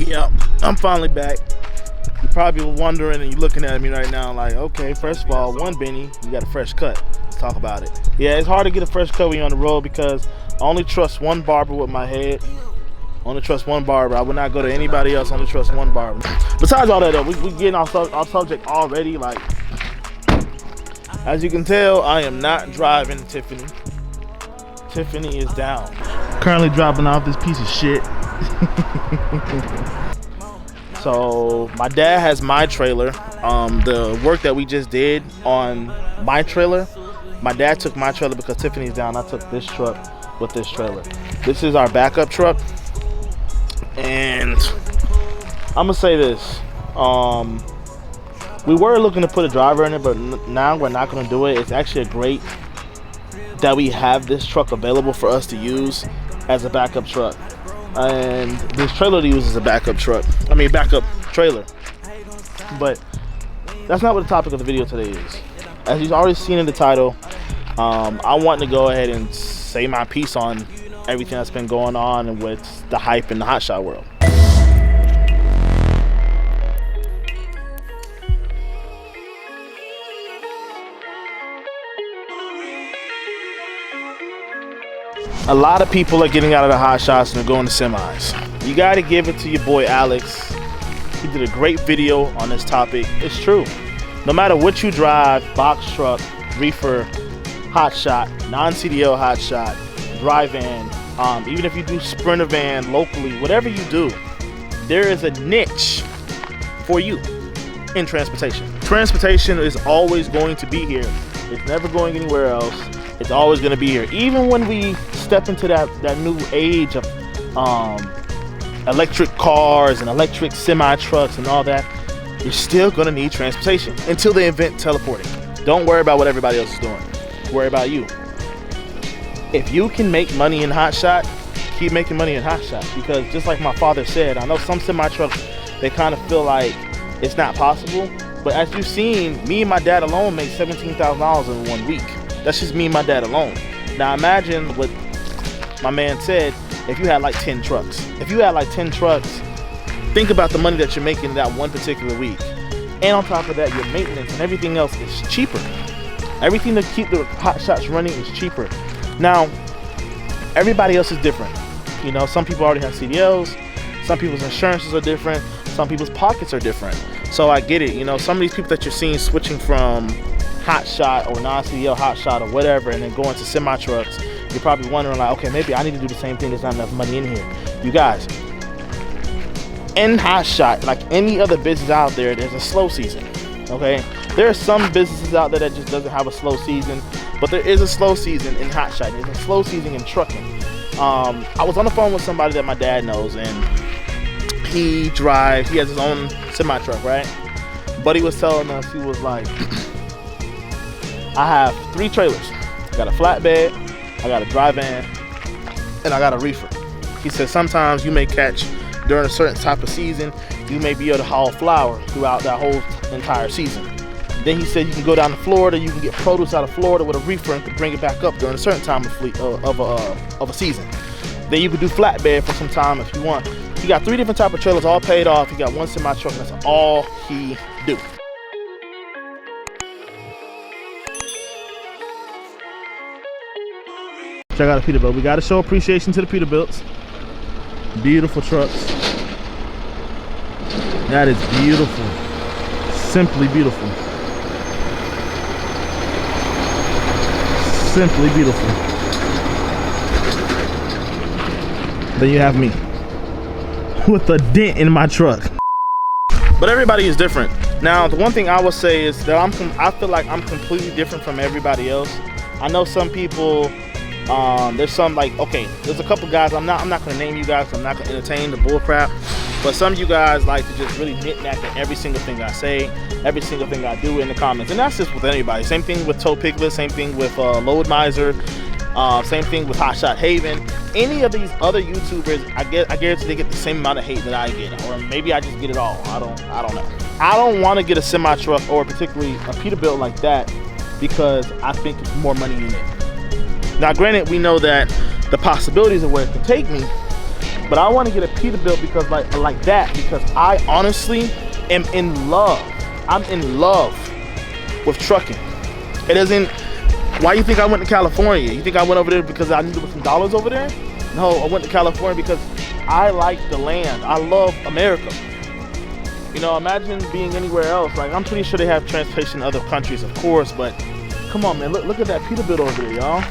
Yep, I'm finally back. You're probably wondering and you're looking at me right now like, okay, first of all, one Benny, you got a fresh cut. Let's talk about it. Yeah, it's hard to get a fresh cut when you're on the road because I only trust one barber with my head. I only trust one barber. I would not go to anybody else. I only trust one barber. Besides all that though, we getting off subject already. Like, as you can tell, I am not driving Tiffany. Tiffany is down. Currently dropping off this piece of shit. So my dad has my trailer. The work that we just did on my trailer, my dad took my trailer because Tiffany's down. I took this truck with this trailer. This is our backup truck. And I'm gonna say this. We were looking to put a driver in it, but now we're not gonna do it. It's actually great that we have this truck available for us to use as a backup truck. And this trailer to use as a backup truck. I mean, backup trailer. But that's not what the topic of the video today is. As you've already seen in the title, I want to go ahead and say my piece on everything that's been going on with the hype in the hotshot world. A lot of people are getting out of the hot shots and they're going to semis. You got to give it to your boy Alex. He did a great video on this topic. It's true. No matter what you drive, box truck, reefer, hot shot, non-CDL hot shot, dry van, even if you do sprinter van locally, whatever you do, there is a niche for you in transportation. Transportation is always going to be here. It's never going anywhere else. It's always going to be here. Even when we step into that new age of electric cars and electric semi-trucks and all that, you're still going to need transportation until they invent teleporting. Don't worry about what everybody else is doing. Worry about you. If you can make money in hotshot, keep making money in hotshot. Because just like my father said, I know some semi-trucks, they kind of feel like it's not possible. But as you've seen, me and my dad alone made $17,000 in 1 week. That's just me and my dad alone. Now imagine what my man said, if you had like 10 trucks. If you had like 10 trucks, think about the money that you're making in that one particular week. And on top of that, your maintenance and everything else is cheaper. Everything to keep the hot shots running is cheaper. Now, everybody else is different. You know, some people already have CDLs, some people's insurances are different, some people's pockets are different. So I get it. You know, some of these people that you're seeing switching from hot shot or non-CDL hot shot or whatever and then going to semi trucks, you're probably wondering like, okay, maybe I need to do the same thing. There's not enough money in here. You guys, in hot shot, like any other business out there, there's a slow season. Okay, there are some businesses out there that just doesn't have a slow season, but there is a slow season in hot shot. There's a slow season in trucking. I was on the phone with somebody that my dad knows, and he has his own semi truck, right? But he was telling us, he was like, I have 3 trailers. I got a flatbed, I got a dry van, and I got a reefer. He said sometimes you may catch, during a certain type of season, you may be able to haul flour throughout that whole entire season. Then he said you can go down to Florida, you can get produce out of Florida with a reefer and bring it back up during a certain time of a season. Then you could do flatbed for some time if you want. He got 3 different type of trailers all paid off. He got 1 semi truck, and that's all he do. Check out the Peterbilt. We got to show appreciation to the Peterbilts. Beautiful trucks. That is beautiful. Simply beautiful. Simply beautiful. Then you have me with a dent in my truck. But everybody is different. Now, the one thing I would say is that I feel like I'm completely different from everybody else. I know some people. There's some like, okay, there's a couple guys, I'm not gonna name you guys, I'm not gonna entertain the bull crap, but some of you guys like to just really nitnack at every single thing I say, every single thing I do in the comments, and that's just with anybody. Same thing with Toe Piglet, same thing with Load Miser, same thing with Hotshot Haven. Any of these other YouTubers, I guarantee they get the same amount of hate that I get, or maybe I just get it all. I don't know. I don't want to get a semi truck or particularly a Peterbilt like that because I think it's more money in it. Now, granted, we know that the possibilities of where it can take me, But I want to get a Peterbilt because like that, because I honestly am in love. I'm in love with trucking. It doesn't. Why you think I went to California? You think I went over there because I needed some dollars over there? No, I went to California because I like the land. I love America. You know, imagine being anywhere else. Like, I'm pretty sure they have transportation in other countries, of course, but come on, man, look at that Peterbilt over there, y'all.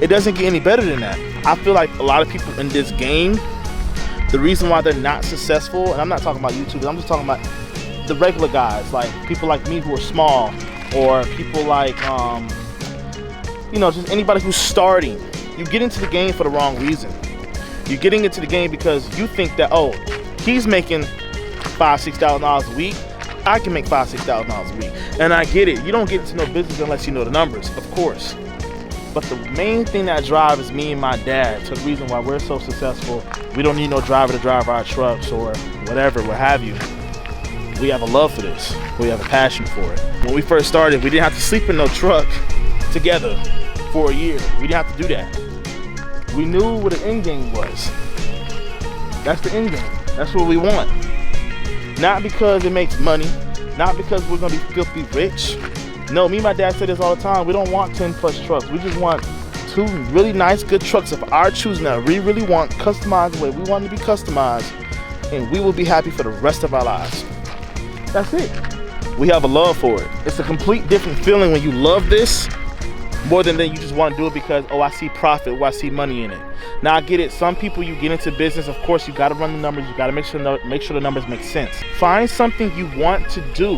It doesn't get any better than that. I feel like a lot of people in this game, the reason why they're not successful, and I'm not talking about YouTubers, I'm just talking about the regular guys, like people like me who are small, or people like, you know, just anybody who's starting. You get into the game for the wrong reason. You're getting into the game because you think that, oh, he's making $5,000–$6,000 a week. I can make $5,000–$6,000 a week. And I get it. You don't get into no business unless you know the numbers, of course. But the main thing that drives me and my dad to the reason why we're so successful, we don't need no driver to drive our trucks or whatever, what have you. We have a love for this. We have a passion for it. When we first started, we didn't have to sleep in no truck together for a year. We didn't have to do that. We knew what the end game was. That's the end game. That's what we want. Not because it makes money, not because we're gonna be filthy rich. No, me and my dad say this all the time. We don't want 10 plus trucks. We just want 2 really nice, good trucks of our choosing that we really want, customized the way we want to be customized, and we will be happy for the rest of our lives. That's it. We have a love for it. It's a complete different feeling when you love this more than you just want to do it because, oh, I see profit, or I see money in it. Now I get it. Some people, you get into business, of course, you got to run the numbers. You got to make sure the numbers make sense. Find something you want to do.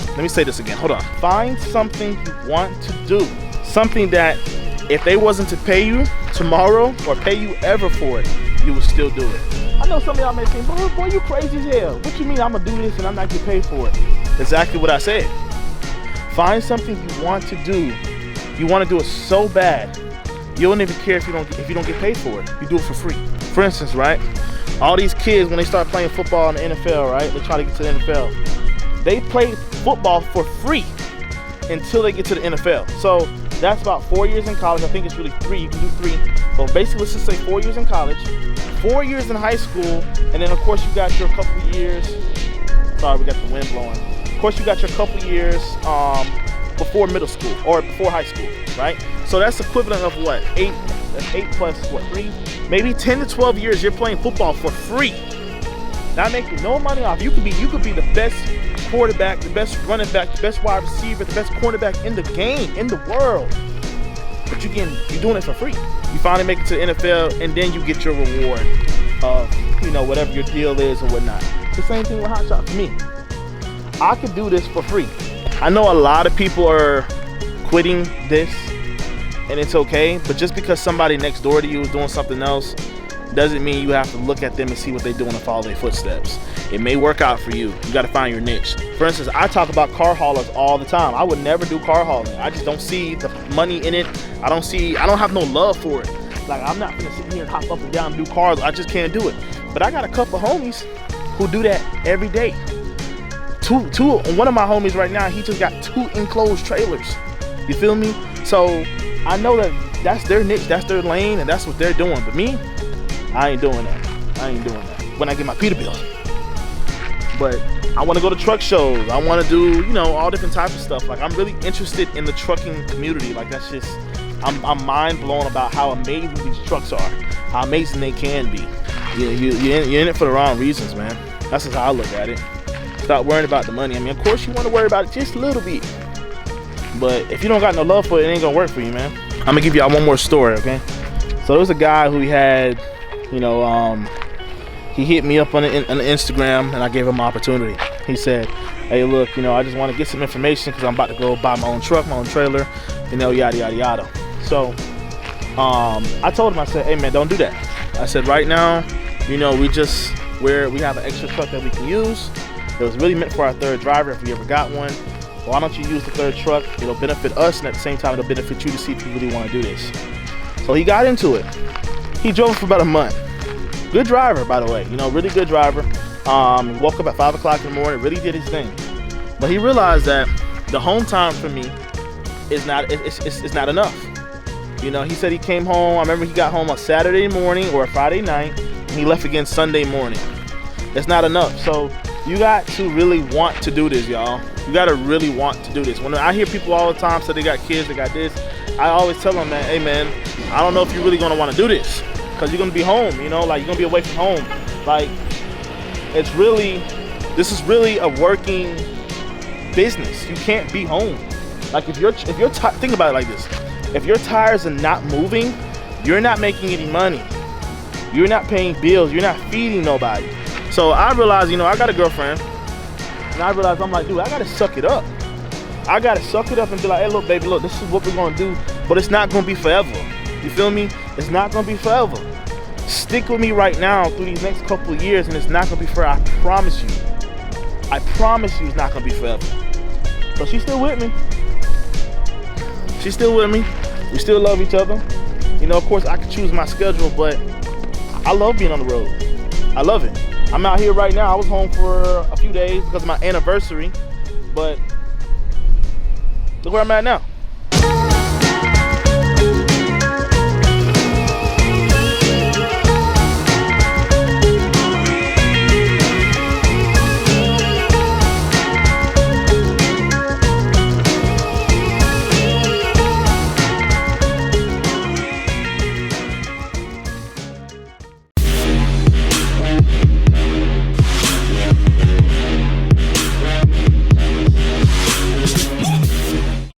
Let me say this again. Hold on. Find something you want to do. Something that if they wasn't to pay you tomorrow or pay you ever for it, you would still do it. I know some of y'all may think, boy, you crazy as hell. What you mean I'm gonna do this and I'm not getting paid for it? Exactly what I said. Find something you want to do. You want to do it so bad, you don't even care if you don't get paid for it. You do it for free. For instance, right? All these kids, when they start playing football in the NFL, right? They try to get to the NFL. They play football for free until they get to the NFL. So that's about 4 years in college. I think it's really 3. You can do 3. But basically, let's just say 4 years in college, 4 years in high school, and then of course you got your couple years. Sorry, we got the wind blowing. Of course, you got your couple years before middle school or before high school, right? So that's equivalent of what? 8 plus what? 3? Maybe 10 to 12 years you're playing football for free. Not making no money off. You could be the best quarterback, the best running back, the best wide receiver, the best cornerback in the game, in the world. But you're doing it for free. You finally make it to the NFL, and then you get your reward of, you know, whatever your deal is or whatnot. It's the same thing with Hotshot for me. I could do this for free. I know a lot of people are quitting this, and it's okay, but just because somebody next door to you is doing something else doesn't mean you have to look at them and see what they're doing and follow their footsteps. It may work out for you. You got to find your niche. For instance, I talk about car haulers all the time. I would never do car hauling. I just don't see the money in it. I don't have no love for it. Like, I'm not gonna sit here and hop up and down and do cars. I just can't do it. But I got a couple homies who do that every day. One of my homies right now, he just got 2 enclosed trailers. You feel me? So I know that's their niche, that's their lane, and that's what they're doing. But me, I ain't doing that. I ain't doing that. When I get my Peterbilt. But I want to go to truck shows. I want to do, you know, all different types of stuff. Like, I'm really interested in the trucking community. Like, that's just, I'm mind blown about how amazing these trucks are, how amazing they can be. Yeah, you're in it for the wrong reasons, man. That's just how I look at it. Stop worrying about the money. I mean, of course you want to worry about it just a little bit, but if you don't got no love for it, it ain't gonna work for you, man. I'm gonna give y'all one more story, okay? So there was a guy who he had, you know, he hit me up on the Instagram, and I gave him an opportunity. He said, hey, look, you know, I just want to get some information because I'm about to go buy my own truck, my own trailer, you know, yada, yada, yada. So I told him, I said, hey, man, don't do that. I said, right now, you know, we have an extra truck that we can use. It was really meant for our 3rd driver if we ever got one. Why don't you use the 3rd truck? It'll benefit us, and at the same time, it'll benefit you to see if you really want to do this. So he got into it. He drove for about a month. Good driver, by the way, you know, really good driver. He woke up at 5 o'clock in the morning, really did his thing. But he realized that the home time for me is not enough. You know, he said he came home, I remember he got home on Saturday morning or a Friday night. He left again Sunday morning. It's not enough. So you got to really want to do this, y'all. You got to really want to do this. When I hear people all the time say they got kids, they got this, I always tell them, man, hey man, I don't know if you're really gonna want to do this, because you're gonna be home, you know, like you're gonna be away from home. Like, this is really a working business. You can't be home. Like if you're think about it like this. If your tires are not moving, you're not making any money. You're not paying bills. You're not feeding nobody. So I realized, you know, I got a girlfriend, and I realized, I'm like, dude, I gotta suck it up. I gotta suck it up and be like, hey, look, baby, look, this is what we're gonna do, but it's not gonna be forever. You feel me? It's not gonna be forever. Stick with me right now through these next couple of years, and it's not gonna be forever. I promise you. I promise you, it's not gonna be forever. So she's still with me. She's still with me. We still love each other. You know, of course, I can choose my schedule, but I love being on the road. I love it. I'm out here right now. I was home for a few days because of my anniversary, but look where I'm at now.